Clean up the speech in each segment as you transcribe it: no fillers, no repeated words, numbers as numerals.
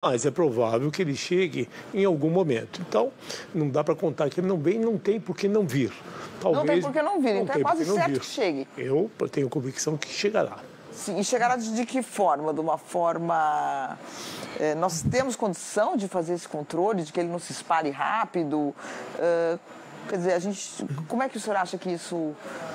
mas é provável que ele chegue em algum momento. Então, não dá para contar que ele não vem, não tem por que não vir. Talvez, não tem por que não vir, então é quase certo que chegue. Eu tenho convicção que chegará. Sim, e chegará de que forma? De uma forma... nós temos condição de fazer esse controle, de que ele não se espalhe rápido? Quer dizer, como é que o senhor acha que isso...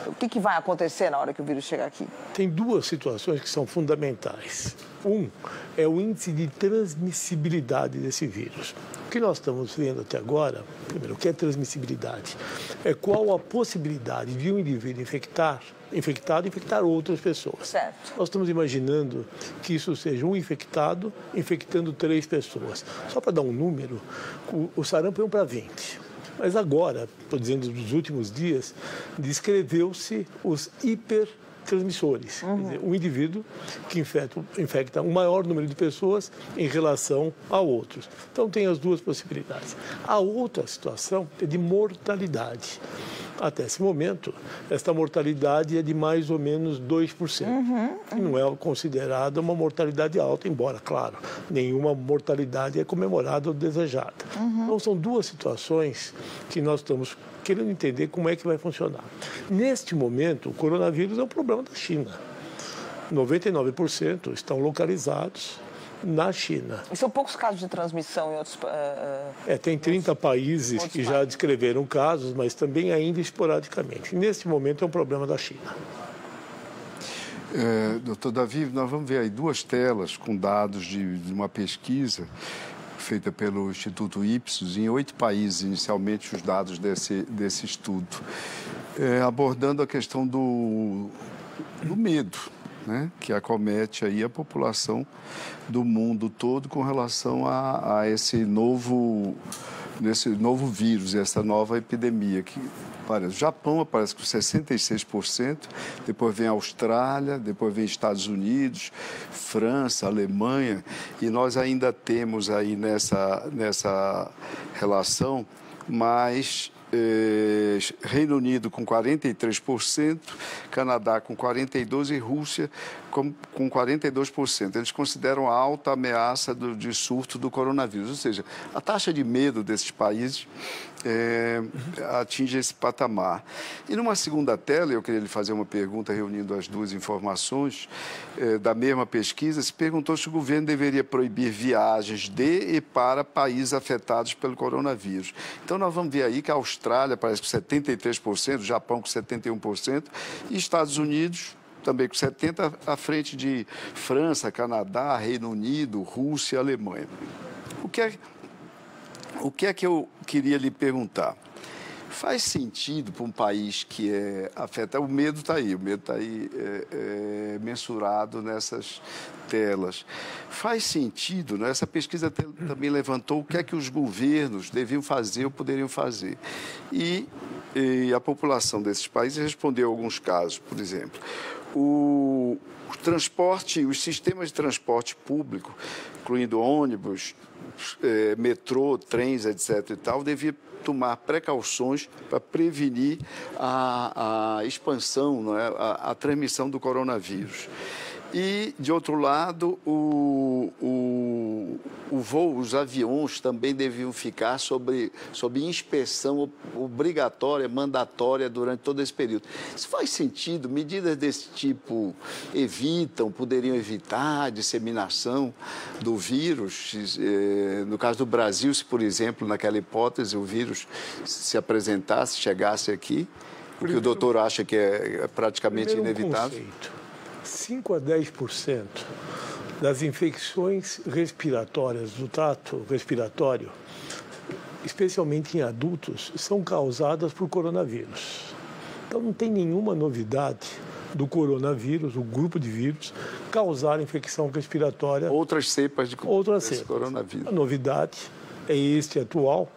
O que vai acontecer na hora que o vírus chegar aqui? Tem duas situações que são fundamentais. Um é o índice de transmissibilidade desse vírus. O que nós estamos vendo até agora, primeiro, o que é transmissibilidade? É qual a possibilidade de um indivíduo infectado infectar outras pessoas. Certo. Nós estamos imaginando que isso seja um infectado infectando 3 pessoas. Só para dar um número, o sarampo é 1 para 20. Mas agora, estou dizendo dos últimos dias, descreveu-se os hipertransmissores. Quer dizer, um indivíduo que infecta um maior número de pessoas em relação a outros. Então, tem as duas possibilidades. A outra situação é de mortalidade. Até esse momento, esta mortalidade é de mais ou menos 2%. Que não é considerada uma mortalidade alta, embora, claro, nenhuma mortalidade é comemorada ou desejada. Então, são duas situações que nós estamos querendo entender como é que vai funcionar. Neste momento, o coronavírus é um problema da China. 99% estão localizados na China. E são poucos casos de transmissão em outros tem 30 países que já descreveram casos, mas também ainda esporadicamente. Neste momento é um problema da China. Doutor Davi, nós vamos ver aí 2 telas com dados de uma pesquisa feita pelo Instituto Ipsos em 8 países, inicialmente os dados desse estudo, abordando a questão do medo, né, que acomete aí a população do mundo todo com relação a esse novo vírus, essa nova epidemia que o Japão aparece com 66%, depois vem a Austrália, depois vem Estados Unidos, França, Alemanha, e nós ainda temos aí nessa relação mais Reino Unido com 43%, Canadá com 42% e Rússia com 42%. Eles consideram a alta ameaça de surto do coronavírus, ou seja, a taxa de medo desses países atinge esse patamar. E numa segunda tela, eu queria lhe fazer uma pergunta reunindo as duas informações da mesma pesquisa, se perguntou se o governo deveria proibir viagens de e para países afetados pelo coronavírus. Então, nós vamos ver aí que a Austrália parece com 73%, o Japão com 71% e Estados Unidos também com 70%, à frente de França, Canadá, Reino Unido, Rússia e Alemanha. O que é que eu queria lhe perguntar? Faz sentido para um país que é afetado? O medo está aí mensurado nessas telas. Faz sentido, né? Essa pesquisa também levantou o que é que os governos deviam fazer ou poderiam fazer. E a população desses países respondeu a alguns casos, por exemplo. O transporte, os sistemas de transporte público, incluindo ônibus, metrô, trens, etc. e tal, devia tomar precauções para prevenir a expansão, não é? a transmissão do coronavírus. E, de outro lado, os aviões também deviam ficar sob inspeção obrigatória, mandatória durante todo esse período. Isso faz sentido? Medidas desse tipo poderiam evitar a disseminação do vírus? No caso do Brasil, se, por exemplo, naquela hipótese, o vírus se apresentasse, chegasse aqui, o que o doutor acha que é praticamente inevitável? 5 a 10% das infecções respiratórias do trato respiratório, especialmente em adultos, são causadas por coronavírus. Então, não tem nenhuma novidade do coronavírus, o grupo de vírus, causar infecção respiratória. Outras cepas de coronavírus. A novidade é este atual,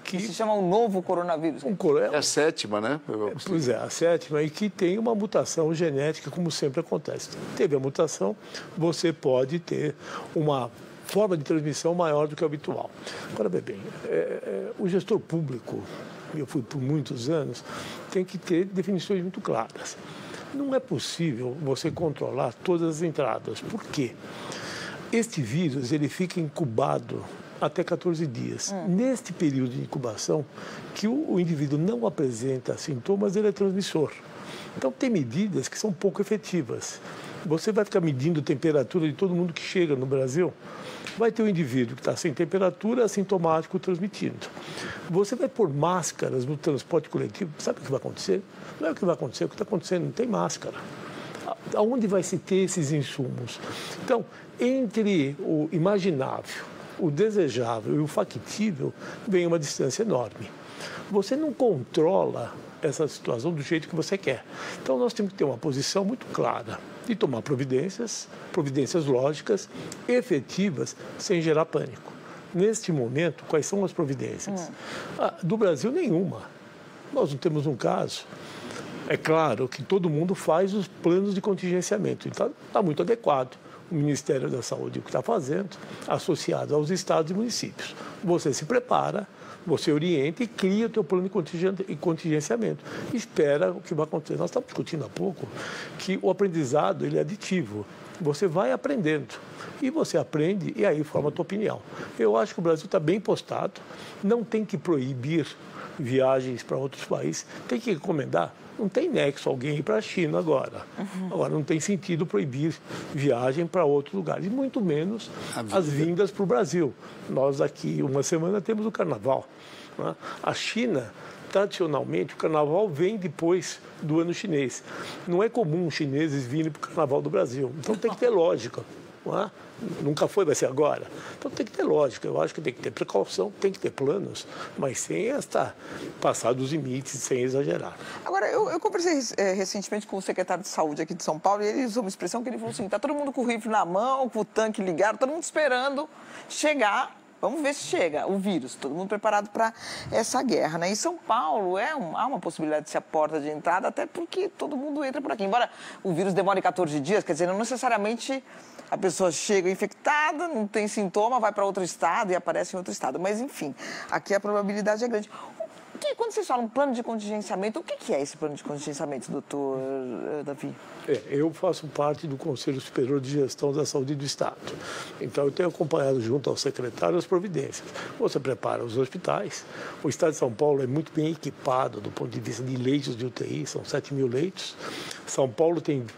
que se chama um novo coronavírus. É a 7ª, né? Pois é, a 7ª, e que tem uma mutação genética, como sempre acontece. Teve a mutação, você pode ter uma forma de transmissão maior do que o habitual. Agora, bem, o gestor público, eu fui por muitos anos, tem que ter definições muito claras. Não é possível você controlar todas as entradas. Por quê? Este vírus, ele fica incubado até 14 dias. Neste período de incubação, que o indivíduo não apresenta sintomas, ele é transmissor. Então, tem medidas que são pouco efetivas. Você vai ficar medindo a temperatura de todo mundo que chega no Brasil, vai ter um indivíduo que está sem temperatura, assintomático, transmitindo. Você vai pôr máscaras no transporte coletivo, sabe o que vai acontecer? Não é o que vai acontecer, o que está acontecendo, não tem máscara. Aonde vai se ter esses insumos? Então, entre o imaginável, o desejável e o factível, vem uma distância enorme. Você não controla essa situação do jeito que você quer. Então, nós temos que ter uma posição muito clara de tomar providências lógicas, efetivas, sem gerar pânico. Neste momento, quais são as providências? Do Brasil, nenhuma. Nós não temos um caso. É claro que todo mundo faz os planos de contingenciamento, então está muito adequado. O Ministério da Saúde o que está fazendo, associado aos estados e municípios. Você se prepara, você orienta e cria o teu plano de contingenciamento. Espera o que vai acontecer. Nós estamos discutindo há pouco que o aprendizado ele é aditivo. Você vai aprendendo e você aprende e aí forma a tua opinião. Eu acho que o Brasil está bem postado, não tem que proibir viagens para outros países, tem que recomendar. Não tem nexo alguém ir para a China agora. Agora, não tem sentido proibir viagem para outros lugares, e muito menos as vindas para o Brasil. Nós aqui, uma semana, temos o Carnaval. Né? A China, tradicionalmente, o Carnaval vem depois do ano chinês. Não é comum os chineses virem para o Carnaval do Brasil. Então, tem que ter lógica. Não é? Nunca foi, vai ser agora. Então tem que ter lógica, eu acho que tem que ter precaução, tem que ter planos, mas sem passar dos limites, sem exagerar. Agora, eu conversei recentemente com o secretário de Saúde aqui de São Paulo e ele usou uma expressão que ele falou assim, está todo mundo com o rifle na mão, com o tanque ligado, todo mundo esperando chegar. Vamos ver se chega o vírus, todo mundo preparado para essa guerra, né? Em São Paulo há uma possibilidade de ser a porta de entrada, até porque todo mundo entra por aqui. Embora o vírus demore 14 dias, quer dizer, não necessariamente a pessoa chega infectada, não tem sintoma, vai para outro estado e aparece em outro estado. Mas, enfim, aqui a probabilidade é grande. Quando vocês falam plano de contingenciamento, o que é esse plano de contingenciamento, doutor Davi? Eu faço parte do Conselho Superior de Gestão da Saúde do Estado. Então, eu tenho acompanhado junto ao secretário as providências. Você prepara os hospitais. O Estado de São Paulo é muito bem equipado do ponto de vista de leitos de UTI, são 7 mil leitos.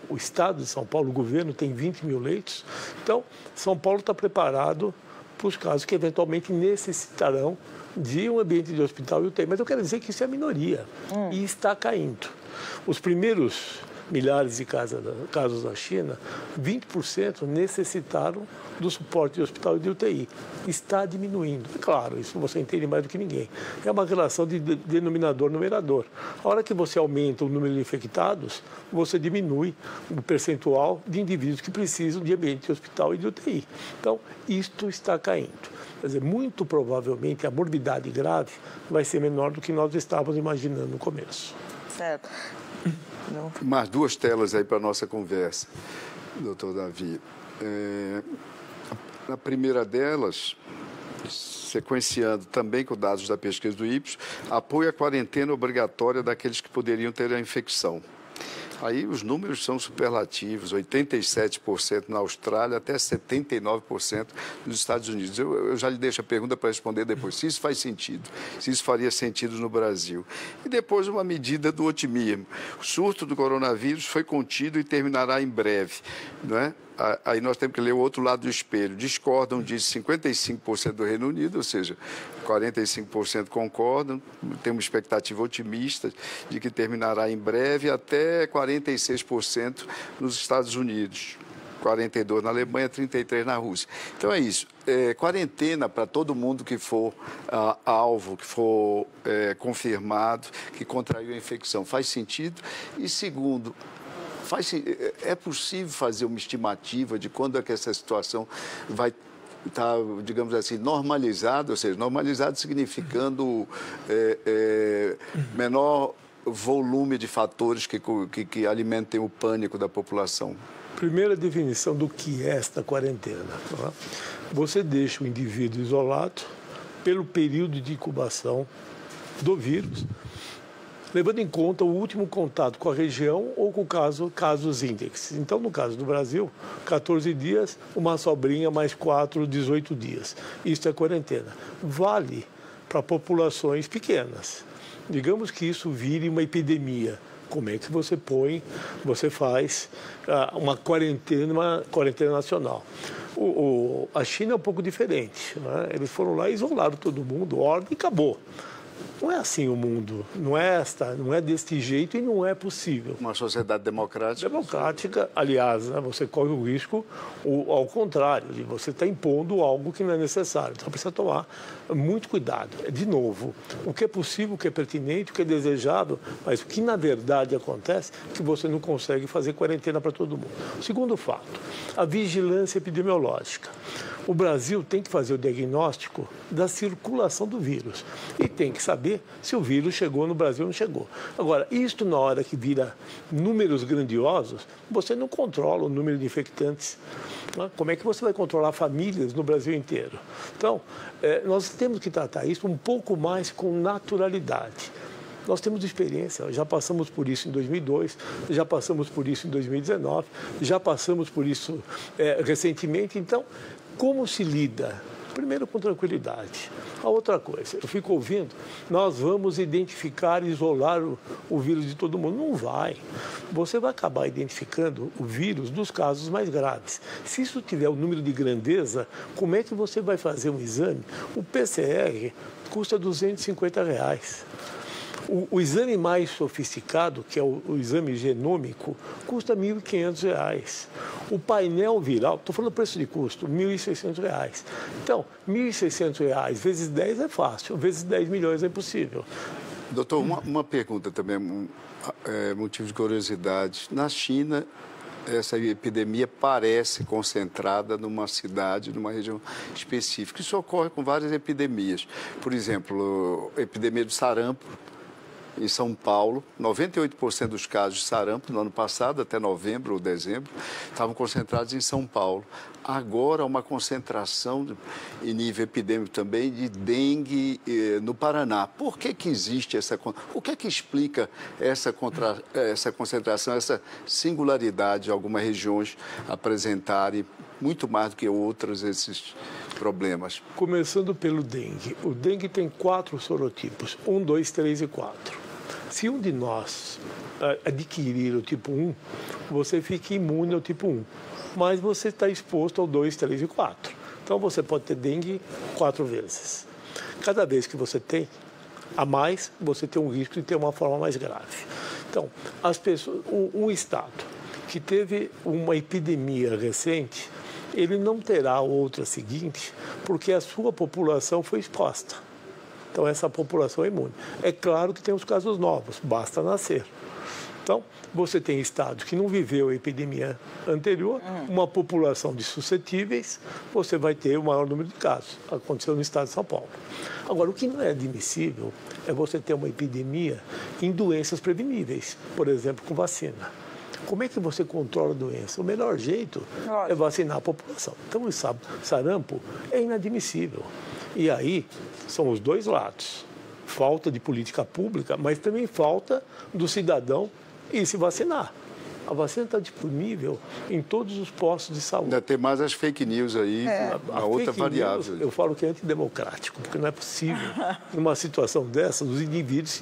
O Estado de São Paulo, o governo, tem 20 mil leitos. Então, São Paulo está preparado para os casos que eventualmente necessitarão de um ambiente de hospital e UTI. Mas eu quero dizer que isso é a minoria e está caindo. Os primeiros milhares de casos da China, 20% necessitaram do suporte de hospital e de UTI. Está diminuindo. É claro, isso você entende mais do que ninguém. É uma relação de denominador-numerador. A hora que você aumenta o número de infectados, você diminui o percentual de indivíduos que precisam de ambiente de hospital e de UTI. Então, isto está caindo. Quer dizer, muito provavelmente a morbidade grave vai ser menor do que nós estávamos imaginando no começo. Certo. Mais 2 telas aí para a nossa conversa, doutor Davi. A primeira delas, sequenciando também com dados da pesquisa do Ipsos, apoia a quarentena obrigatória daqueles que poderiam ter a infecção. Aí os números são superlativos, 87% na Austrália, até 79% nos Estados Unidos. Eu já lhe deixo a pergunta para responder depois, se isso faz sentido, se isso faria sentido no Brasil. E depois uma medida do otimismo. O surto do coronavírus foi contido e terminará em breve, não é? Aí nós temos que ler o outro lado do espelho. Discordam disso 55% do Reino Unido, ou seja, 45% concordam, tem uma expectativa otimista de que terminará em breve, até 46% nos Estados Unidos, 42% na Alemanha, 33% na Rússia. Então é isso, quarentena para todo mundo que for alvo, que for confirmado, que contraiu a infecção. Faz sentido? E segundo, é possível fazer uma estimativa de quando é que essa situação vai estar, digamos assim, normalizada, ou seja, normalizada significando menor volume de fatores que alimentem o pânico da população? Primeira definição do que é esta quarentena. Tá? Você deixa o indivíduo isolado pelo período de incubação do vírus, levando em conta o último contato com a região ou com casos índices. Então, no caso do Brasil, 14 dias, uma sobrinha mais 4, 18 dias. Isso é quarentena. Vale para populações pequenas. Digamos que isso vire uma epidemia. Como é que você faz uma quarentena nacional? A China é um pouco diferente, né? Eles foram lá e isolaram todo mundo, ordem e acabou. Não é assim o mundo, não é deste jeito e não é possível. Uma sociedade democrática. Democrática, aliás, né, você corre o risco, ao contrário, de você estar impondo algo que não é necessário. Então precisa tomar muito cuidado. De novo, o que é possível, o que é pertinente, o que é desejável, mas o que na verdade acontece é que você não consegue fazer quarentena para todo mundo. Segundo fato, a vigilância epidemiológica. O Brasil tem que fazer o diagnóstico da circulação do vírus e tem que saber se o vírus chegou no Brasil ou não chegou. Agora, isto na hora que vira números grandiosos, você não controla o número de infectantes. Né? Como é que você vai controlar famílias no Brasil inteiro? Então, nós temos que tratar isso um pouco mais com naturalidade. Nós temos experiência, já passamos por isso em 2002, já passamos por isso em 2019, já passamos por isso recentemente. Então, como se lida? Primeiro, com tranquilidade. A outra coisa, eu fico ouvindo, nós vamos identificar e isolar o vírus de todo mundo. Não vai. Você vai acabar identificando o vírus dos casos mais graves. Se isso tiver um número de grandeza, como é que você vai fazer um exame? O PCR custa R$250. O exame mais sofisticado, que é o exame genômico, custa R$1.500. O painel viral, estou falando preço de custo, R$1.600. Então, R$1.600 vezes 10 é fácil, vezes 10 milhões é impossível. Doutor, uma pergunta também, motivo de curiosidade. Na China, essa epidemia parece concentrada numa cidade, numa região específica. Isso ocorre com várias epidemias. Por exemplo, a epidemia do sarampo, em São Paulo, 98% dos casos de sarampo no ano passado, até novembro ou dezembro, estavam concentrados em São Paulo. Agora, uma concentração em nível epidêmico também de dengue no Paraná. Por que existe essa... O que é que explica essa concentração, essa singularidade de algumas regiões apresentarem muito mais do que outras esses problemas? Começando pelo dengue. O dengue tem 4 sorotipos, 1, 2, 3 e 4. Se um de nós adquirir o tipo 1, você fica imune ao tipo 1, mas você está exposto ao 2, 3 e 4. Então você pode ter dengue 4 vezes. Cada vez que você tem a mais, você tem um risco de ter uma forma mais grave. Então, as pessoas, um estado que teve uma epidemia recente, ele não terá outra seguinte, porque a sua população foi exposta. Então, essa população é imune. É claro que tem os casos novos, basta nascer. Então, você tem estados que não viveu a epidemia anterior, uma população de suscetíveis, você vai ter o maior número de casos. Aconteceu no estado de São Paulo. Agora, o que não é admissível é você ter uma epidemia em doenças preveníveis, por exemplo, com vacina. Como é que você controla a doença? O melhor jeito é vacinar a população. Então, o sarampo é inadmissível. E aí, são os dois lados. Falta de política pública, mas também falta do cidadão ir se vacinar. A vacina está disponível em todos os postos de saúde. Ainda tem mais as fake news aí, a outra variável. Eu falo que é antidemocrático, porque não é possível, numa situação dessa, os indivíduos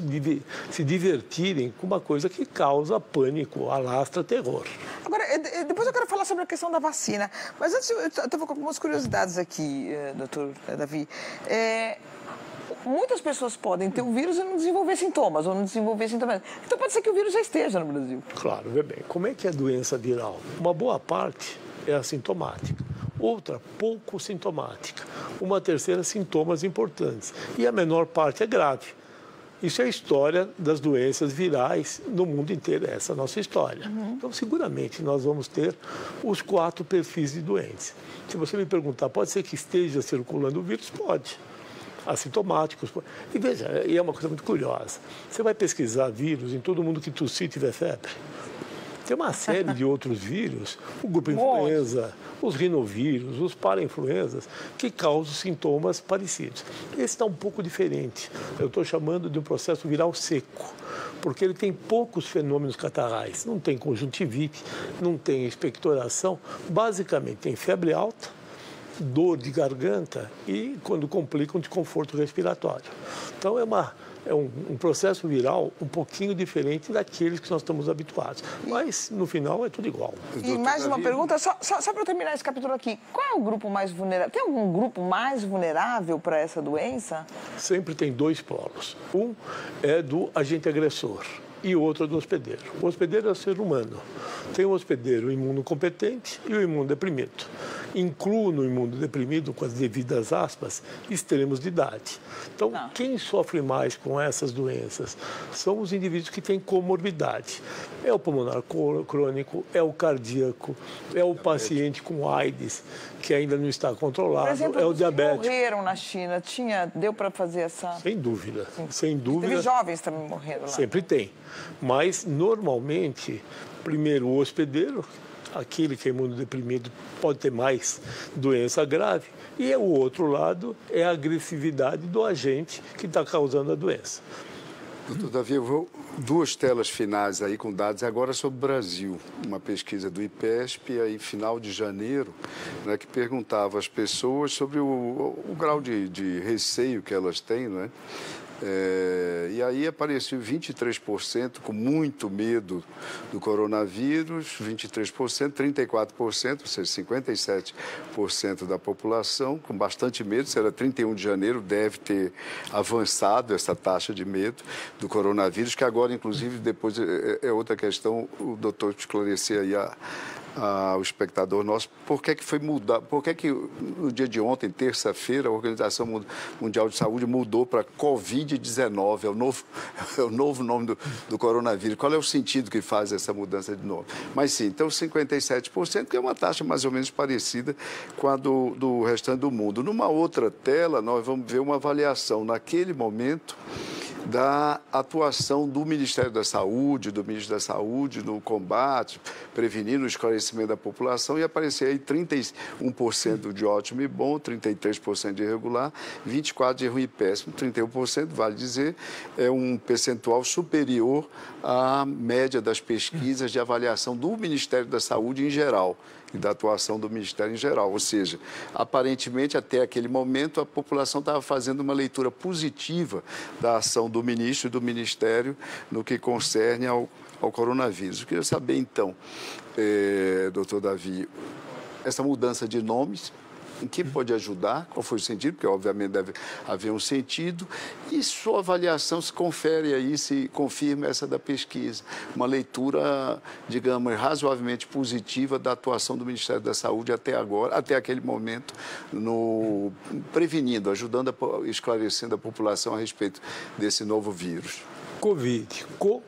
se divertirem com uma coisa que causa pânico, alastra terror. Agora, depois eu quero falar sobre a questão da vacina. Mas antes, eu estava com algumas curiosidades aqui, doutor Davi. Muitas pessoas podem ter o vírus e não desenvolver sintomas, ou não desenvolver sintomas. Então pode ser que o vírus já esteja no Brasil. Claro, vê bem. Como é que é a doença viral? Uma boa parte é assintomática, outra pouco sintomática, uma terceira sintomas importantes e a menor parte é grave. Isso é a história das doenças virais no mundo inteiro, essa é a nossa história. Então, seguramente, nós vamos ter os 4 perfis de doentes. Se você me perguntar, pode ser que esteja circulando o vírus? Pode. Assintomáticos. E veja, e é uma coisa muito curiosa. Você vai pesquisar vírus em todo mundo que tossir e tiver febre? Tem uma série de outros vírus, o grupo influenza, os rinovírus, os parainfluenzas, que causam sintomas parecidos. Esse está um pouco diferente. Eu estou chamando de um processo viral seco, porque ele tem poucos fenômenos catarrais. Não tem conjuntivite, não tem expectoração. Basicamente, tem febre alta, dor de garganta e, quando complica, um desconforto respiratório. Então, é um processo viral um pouquinho diferente daqueles que nós estamos habituados. Mas, no final, é tudo igual. E mais uma pergunta, só para eu terminar esse capítulo aqui. Qual é o grupo mais vulnerável? Tem algum grupo mais vulnerável para essa doença? Sempre tem dois polos. Um é do agente agressor e outro é do hospedeiro. O hospedeiro é o ser humano. Tem o hospedeiro imunocompetente e o imunodeprimido. Incluo no imunodeprimido, com as devidas aspas, extremos de idade. Então, quem sofre mais com essas doenças são os indivíduos que têm comorbidade. É o pulmonar crônico, é o cardíaco, é o paciente com AIDS, que ainda não está controlado, por exemplo, é o diabético. Que morreram na China, deu para fazer essa... Sem dúvida, sem dúvida. Teve jovens também morrendo lá. Sempre tem. Mas, normalmente, primeiro o hospedeiro, aquele que é imunodeprimido pode ter mais doença grave, e o outro lado é a agressividade do agente que está causando a doença. Doutor Davi, eu vou duas telas finais aí com dados agora sobre o Brasil. Uma pesquisa do IPESP, aí final de janeiro, né, que perguntava às pessoas sobre o grau de receio que elas têm, né? E aí apareceu 23% com muito medo do coronavírus, 23%, 34%, ou seja, 57% da população com bastante medo. Se era 31 de janeiro, deve ter avançado essa taxa de medo do coronavírus, que agora, inclusive, depois é outra questão, o doutor esclarecer aí ao espectador nosso, por que foi mudar, por que no dia de ontem, terça-feira, a Organização Mundial de Saúde mudou para Covid-19, é o novo nome do coronavírus. Qual é o sentido que faz essa mudança de nome? Mas sim, então 57%, que é uma taxa mais ou menos parecida com a do restante do mundo. Numa outra tela, nós vamos ver uma avaliação naquele momento da atuação do Ministério da Saúde, do Ministro da Saúde no combate, prevenindo o esclarecimento da população, e aparecer aí 31% de ótimo e bom, 33% de irregular, 24% de ruim e péssimo, 31%, vale dizer, é um percentual superior à média das pesquisas de avaliação do Ministério da Saúde em geral e da atuação do Ministério em geral. Ou seja, aparentemente, até aquele momento, a população estava fazendo uma leitura positiva da ação do ministro e do Ministério no que concerne ao coronavírus. Eu queria saber, então, doutor Davi, essa mudança de nomes, em que pode ajudar? Qual foi o sentido? Porque, obviamente, deve haver um sentido. E sua avaliação se confere aí, se confirma essa da pesquisa. Uma leitura, digamos, razoavelmente positiva da atuação do Ministério da Saúde até agora, até aquele momento, prevenindo, ajudando, esclarecendo a população a respeito desse novo vírus. Covid. Co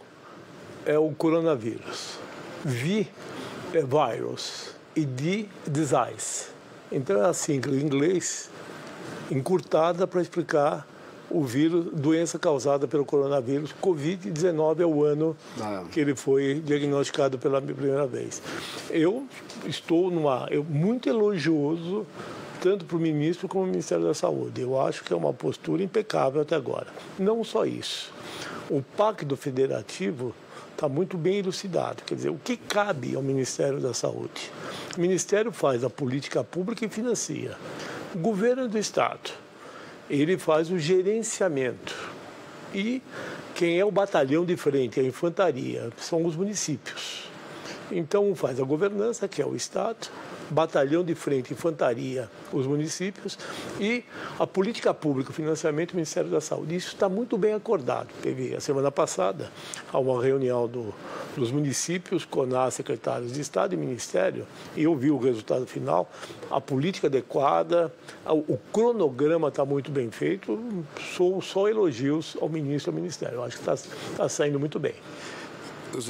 é o coronavírus. Vi é virus. E di, disease. Então, é a sigla em inglês, encurtada para explicar o vírus, doença causada pelo coronavírus. Covid-19 é o ano que ele foi diagnosticado pela primeira vez. Eu estou muito elogioso, tanto para o ministro como para o Ministério da Saúde. Eu acho que é uma postura impecável até agora. Não só isso. O Pacto Federativo está muito bem elucidado. Quer dizer, o que cabe ao Ministério da Saúde? O Ministério faz a política pública e financia. O governo do Estado, ele faz o gerenciamento. E quem é o batalhão de frente, a infantaria, são os municípios. Então, faz a governança, que é o Estado, batalhão de frente, infantaria, os municípios, e a política pública, o financiamento do Ministério da Saúde. Isso está muito bem acordado. Teve, a semana passada, uma reunião dos municípios, CONAS, secretários de Estado e Ministério, e eu vi o resultado final, a política adequada, o cronograma está muito bem feito, só elogios ao ministro e ao Ministério. Eu acho que está saindo muito bem.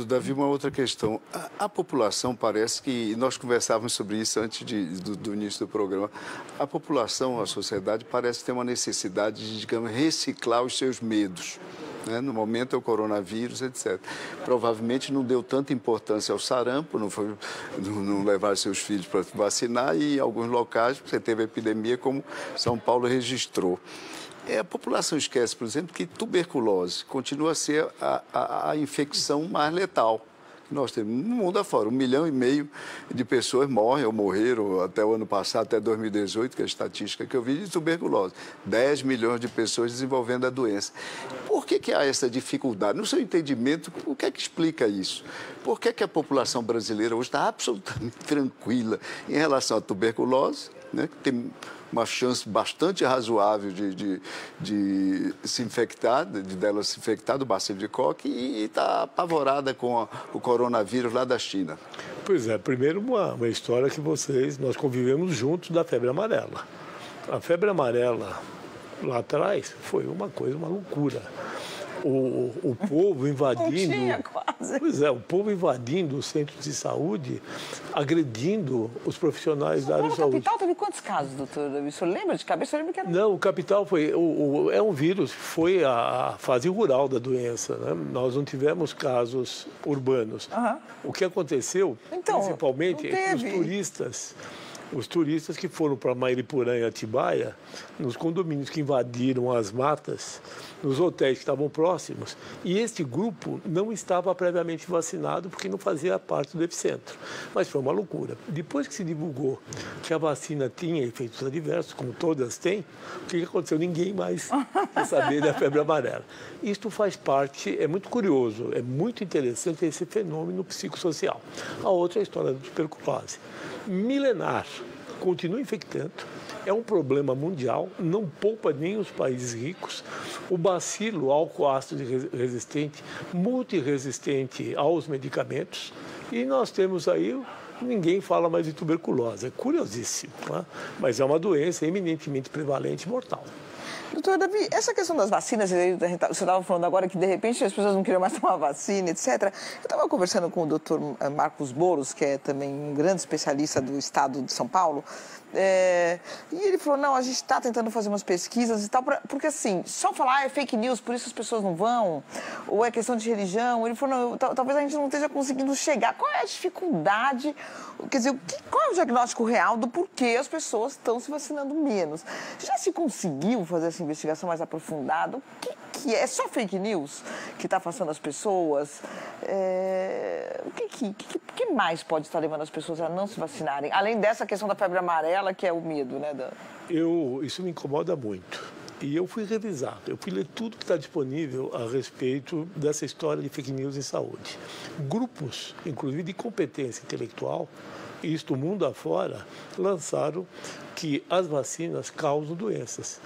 Davi, uma outra questão. A população parece que, nós conversávamos sobre isso antes do início do programa, a população, a sociedade parece ter uma necessidade de, digamos, reciclar os seus medos. né? No momento é o coronavírus, etc. Provavelmente não deu tanta importância ao sarampo, não levar seus filhos para vacinar, e em alguns locais você teve a epidemia, como São Paulo registrou. A população esquece, por exemplo, que tuberculose continua a ser a infecção mais letal. Nós temos no mundo afora, 1,5 milhão de pessoas morrem ou morreram até o ano passado, até 2018, que é a estatística que eu vi, de tuberculose. 10 milhões de pessoas desenvolvendo a doença. Por que há essa dificuldade? No seu entendimento, o que é que explica isso? Por que a população brasileira hoje está absolutamente tranquila em relação à tuberculose, né, que tem uma chance bastante razoável de se infectar, dela se infectar do bacilo de Koch, e está apavorada com o coronavírus lá da China? Pois é, primeiro uma história que nós convivemos juntos da febre amarela. A febre amarela lá atrás foi uma loucura. O povo invadindo... Não tinha, quase. Pois é, o povo invadindo os centros de saúde, agredindo os profissionais da área de saúde. A capital teve quantos casos, doutor? O senhor lembra de cabeça? Eu lembro que era... Não, o capital foi... é um vírus, foi a fase rural da doença, né? Nós não tivemos casos urbanos. O que aconteceu, então, principalmente, é que os turistas que foram para Mairipurã e Atibaia, nos condomínios que invadiram as matas, nos hotéis que estavam próximos, e este grupo não estava previamente vacinado porque não fazia parte do epicentro. Mas foi uma loucura. Depois que se divulgou que a vacina tinha efeitos adversos, como todas têm, o que aconteceu? Ninguém mais quer saber da febre amarela. Isto faz parte, é muito curioso, é muito interessante esse fenômeno psicossocial. A outra é a história da tuberculose. Milenar, continua infectando, é um problema mundial, não poupa nem os países ricos. O bacilo álcool-ácido resistente, multiresistente aos medicamentos, e nós temos aí, ninguém fala mais de tuberculose, é curiosíssimo, né? Mas é uma doença eminentemente prevalente e mortal. Doutor Davi, essa questão das vacinas, você estava falando agora que de repente as pessoas não queriam mais tomar vacina, etc. Eu estava conversando com o doutor Marcos Boros, que é também um grande especialista do estado de São Paulo, e ele falou, não, a gente está tentando fazer umas pesquisas e tal, porque assim, só falar é fake news, por isso as pessoas não vão, ou é questão de religião. Ele falou, não, talvez a gente não esteja conseguindo chegar. Qual é a dificuldade, quer dizer, qual é o diagnóstico real do porquê as pessoas estão se vacinando menos? Já se conseguiu fazer essa investigação mais aprofundada? O que é? É só fake news que está afastando as pessoas? O que mais pode estar levando as pessoas a não se vacinarem? Além dessa questão da febre amarela, que é o medo, né? Isso me incomoda muito. E eu fui revisar, eu fui ler tudo que está disponível a respeito dessa história de fake news em saúde. Grupos, inclusive de competência intelectual, isto mundo afora, lançaram que as vacinas causam doenças,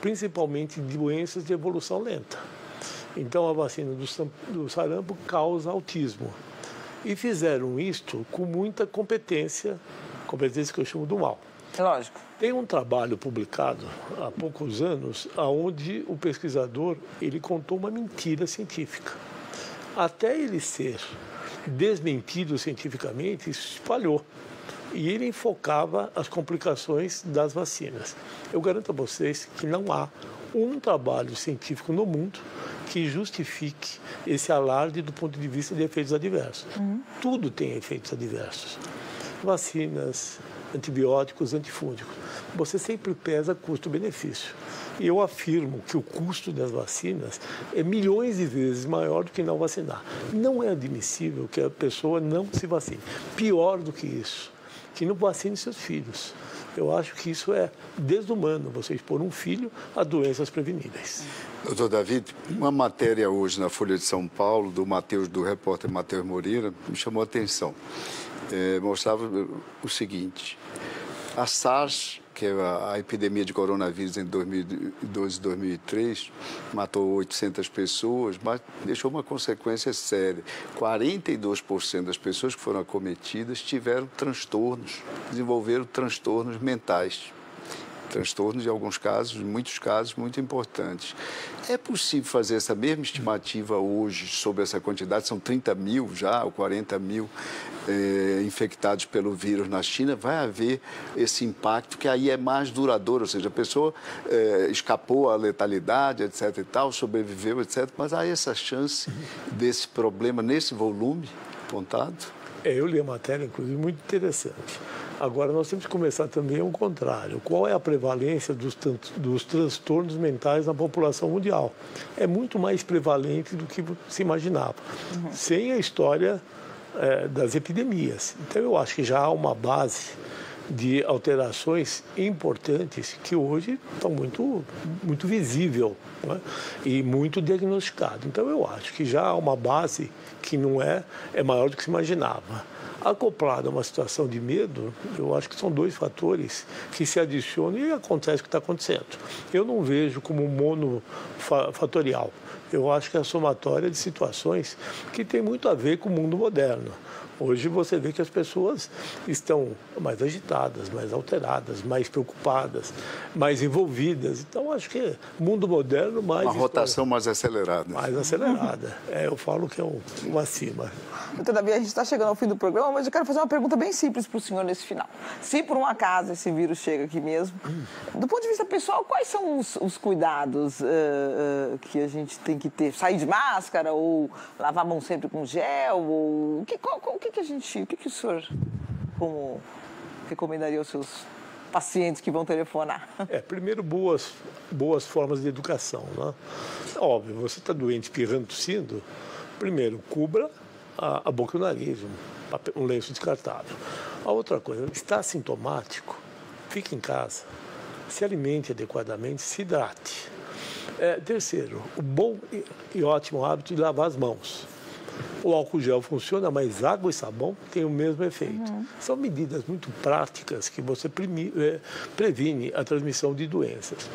principalmente doenças de evolução lenta. Então, a vacina do sarampo causa autismo. E fizeram isto com muita competência que eu chamo do mal. Lógico. Tem um trabalho publicado há poucos anos, onde o pesquisador ele contou uma mentira científica. Até ele ser desmentido cientificamente, isso se espalhou. E ele enfocava as complicações das vacinas. Eu garanto a vocês que não há um trabalho científico no mundo que justifique esse alarde do ponto de vista de efeitos adversos. Tudo tem efeitos adversos. Vacinas, antibióticos, antifúngicos. Você sempre pesa custo-benefício. E eu afirmo que o custo das vacinas é milhões de vezes maior do que não vacinar. Não é admissível que a pessoa não se vacine. Pior do que isso, que não vacine seus filhos. Eu acho que isso é desumano, você expor um filho a doenças preveníveis. Doutor David, uma matéria hoje na Folha de São Paulo, do repórter Matheus Moreira, me chamou a atenção. Mostrava o seguinte: a SARS, que é a epidemia de coronavírus em 2002 e 2003, matou 800 pessoas, mas deixou uma consequência séria. 42% das pessoas que foram acometidas tiveram transtornos, desenvolveram transtornos mentais. transtornos, em alguns casos, em muitos casos, muito importantes. É possível fazer essa mesma estimativa hoje sobre essa quantidade? São 30 mil já, ou 40 mil infectados pelo vírus na China. Vai haver esse impacto que aí é mais duradouro, ou seja, a pessoa escapou à letalidade, etc. e tal, sobreviveu, etc. Mas há essa chance desse problema nesse volume apontado? Eu li a matéria, inclusive, muito interessante. Agora, nós temos que começar também o contrário. Qual é a prevalência dos transtornos mentais na população mundial? É muito mais prevalente do que se imaginava, sem a história das epidemias. Então, eu acho que já há uma base de alterações importantes que hoje estão muito visível, né? E muito diagnosticado. Então, eu acho que já há uma base que não é maior do que se imaginava. Acoplado a uma situação de medo, eu acho que são dois fatores que se adicionam e acontece o que está acontecendo. Eu não vejo como monofatorial. Eu acho que é a somatória de situações que tem muito a ver com o mundo moderno. Hoje você vê que as pessoas estão mais agitadas, mais alteradas, mais preocupadas, mais envolvidas. Então, acho que mundo moderno mais... Uma rotação mais acelerada. Mais acelerada. Eu falo que é um acima. Doutor Davi, a gente está chegando ao fim do programa, mas eu quero fazer uma pergunta bem simples para o senhor nesse final. Se por um acaso esse vírus chega aqui mesmo, do ponto de vista pessoal, quais são os cuidados que a gente tem que ter? Sair de máscara ou lavar a mão sempre com gel? Ou... O que o senhor como recomendaria aos seus pacientes que vão telefonar? Primeiro, boas formas de educação, né? Óbvio, você está doente, espirrando, tossindo, primeiro, cubra a boca e o nariz, um lenço descartável. A outra coisa, está assintomático, fique em casa, se alimente adequadamente, se hidrate. Terceiro, o bom e ótimo hábito de lavar as mãos. O álcool gel funciona, mas água e sabão têm o mesmo efeito. São medidas muito práticas que você previne a transmissão de doenças.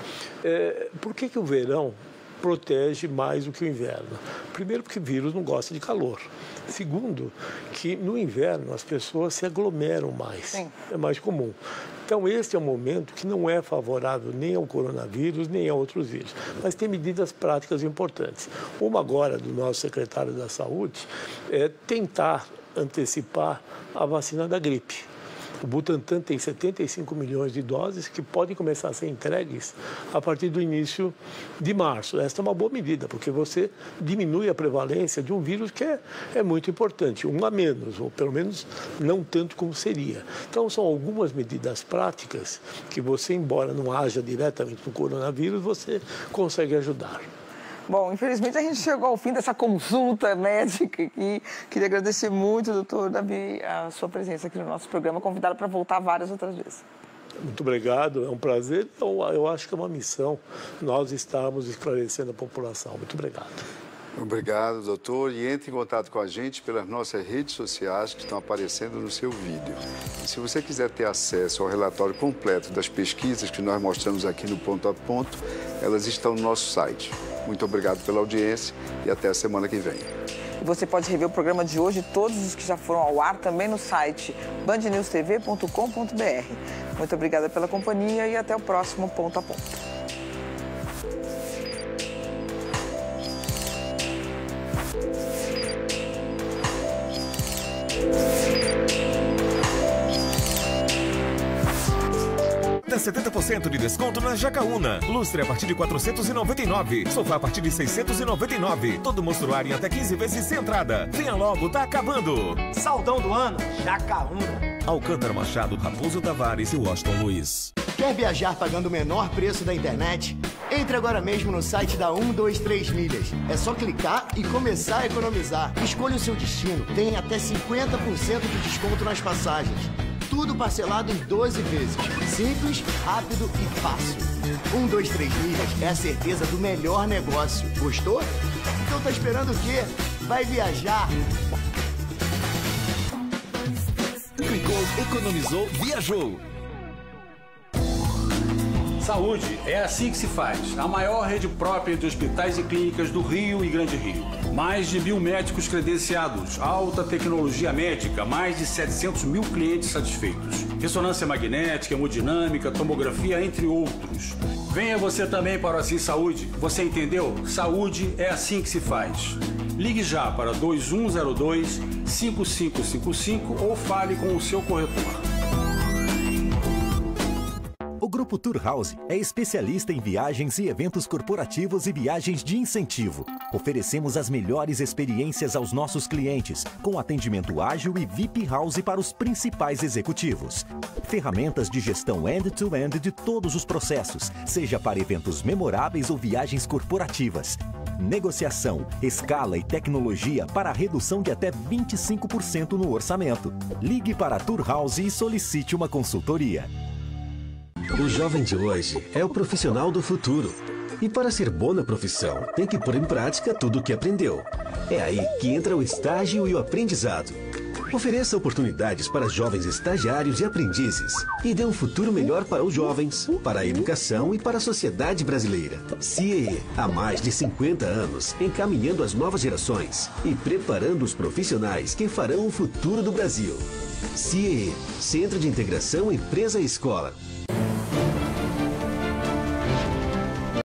Por que o verão protege mais do que o inverno? Primeiro, porque o vírus não gosta de calor. Segundo, que no inverno as pessoas se aglomeram mais. Sim. É mais comum. Então, esse é um momento que não é favorável nem ao coronavírus, nem a outros vírus. Mas tem medidas práticas importantes. Uma agora do nosso secretário da Saúde é tentar antecipar a vacina da gripe. O Butantan tem 75 milhões de doses que podem começar a ser entregues a partir do início de março. Esta é uma boa medida, porque você diminui a prevalência de um vírus que é muito importante, um a menos, ou pelo menos não tanto como seria. Então, são algumas medidas práticas que você, embora não haja diretamente no coronavírus, você consegue ajudar. Bom, infelizmente a gente chegou ao fim dessa consulta médica aqui. Queria agradecer muito, doutor Davi, a sua presença aqui no nosso programa, convidado para voltar várias outras vezes. Muito obrigado, é um prazer. Eu acho que é uma missão nós estarmos esclarecendo a população. Muito obrigado. Obrigado, doutor. E entre em contato com a gente pelas nossas redes sociais que estão aparecendo no seu vídeo. E se você quiser ter acesso ao relatório completo das pesquisas que nós mostramos aqui no Ponto a Ponto, elas estão no nosso site. Muito obrigado pela audiência e até a semana que vem. Você pode rever o programa de hoje e todos os que já foram ao ar também no site bandnewstv.com.br. Muito obrigada pela companhia e até o próximo Ponto a Ponto. Tem 70% de desconto na Jacaúna. Lustre a partir de R$ 499. Sofá a partir de R$ 699. Todo mostruário em até 15 vezes sem entrada. Venha logo, tá acabando. Saldão do ano, Jacaúna. Alcântara Machado, Raposo Tavares e Washington Luiz. Quer viajar pagando o menor preço da internet? Entre agora mesmo no site da 123 Milhas. É só clicar e começar a economizar. Escolha o seu destino. Tem até 50% de desconto nas passagens. Tudo parcelado em 12 vezes. Simples, rápido e fácil. 123 Milhas é a certeza do melhor negócio. Gostou? Então tá esperando o quê? Vai viajar! Clicou, economizou, viajou. Saúde é assim que se faz. A maior rede própria de hospitais e clínicas do Rio e Grande Rio. Mais de 1.000 médicos credenciados, alta tecnologia médica, mais de 700 mil clientes satisfeitos. Ressonância magnética, hemodinâmica, tomografia, entre outros. Venha você também para o Assim Saúde. Você entendeu? Saúde é assim que se faz. Ligue já para 2102-5555 ou fale com o seu corretor. O Grupo Tour House é especialista em viagens e eventos corporativos e viagens de incentivo. Oferecemos as melhores experiências aos nossos clientes, com atendimento ágil e VIP House para os principais executivos. Ferramentas de gestão end-to-end de todos os processos, seja para eventos memoráveis ou viagens corporativas. Negociação, escala e tecnologia para a redução de até 25% no orçamento. Ligue para a Tour House e solicite uma consultoria. O jovem de hoje é o profissional do futuro. E para ser bom na profissão, tem que pôr em prática tudo o que aprendeu. É aí que entra o estágio e o aprendizado. Ofereça oportunidades para jovens estagiários e aprendizes e dê um futuro melhor para os jovens, para a educação e para a sociedade brasileira. CIEE, há mais de 50 anos, encaminhando as novas gerações e preparando os profissionais que farão o futuro do Brasil. CIEE, Centro de Integração Empresa e Escola.